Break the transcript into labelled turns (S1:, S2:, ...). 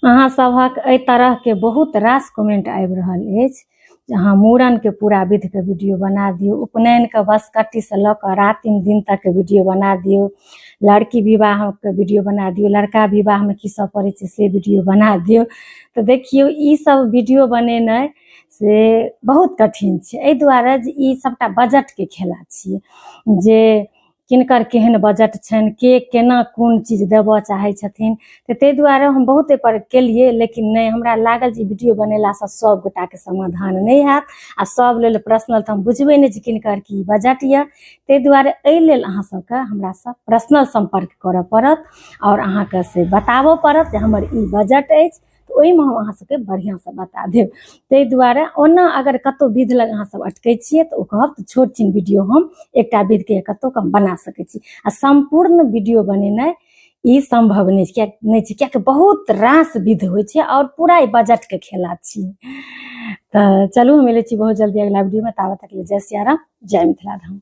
S1: अहाँ सबहक एहि तरह के बहुत रास कमेंट आबि रहल अछि जे अहाँ मूड़न के पूरा विधि के वीडियो बना दियो, उपनयन के बसकट्टी से लऽ कऽ रातिम दिन तक के वीडियो बना दियो, लड़की विवाह के वीडियो बना दियो, लड़का विवाह में की सब पड़ै छै से वीडियो बना दियो। तो देखियो ई सब वीडियो बनेनाइ से बहुत कठिन छै, एहि दुआरे जे ई सबटा बजट के खेला छियै जे किनकर केहन बजट छनि, के केना कोन चीज देबऽ चाहै छथिन। तऽ ताहि दुआरे हम बहुत एहिपर केलिए, लेकिन नहीं हमरा लागल जे वीडियो बनेलासँ सब गोटा के समाधान नहीं हैत आ सब लेल पर्सनल तऽ हम बुझबे नहीं जे किनकर की बजट यऽ। ताहि दुआरे एहि लेल अहाँ सबके हमरा से पर्सनल संपर्क करऽ पड़त और अहाँ के से बताबऽ पड़त जे हमर ई बजट अछि, तो ओहिमे हम अहाँ सबके बढ़िया से बता देब। ताहि दुआरे ओना अगर कतौ विध लग अहाँ सब अटकै छियै तऽ ओ कहब तऽ छोट छिन वीडियो हम एकटा विध के कतौ कम बना सकै छी, आ संपूर्ण वीडियो बनेनाइ ई संभव नहीं छै, कियाकि बहुत रास विध होइ छै और पूरा ई बजट के खेला छी। तो चलू हम मिलै छी बहुत जल्दी अगला वीडियो में, ताबत तक जय सिया राम, जय मिथिला धाम।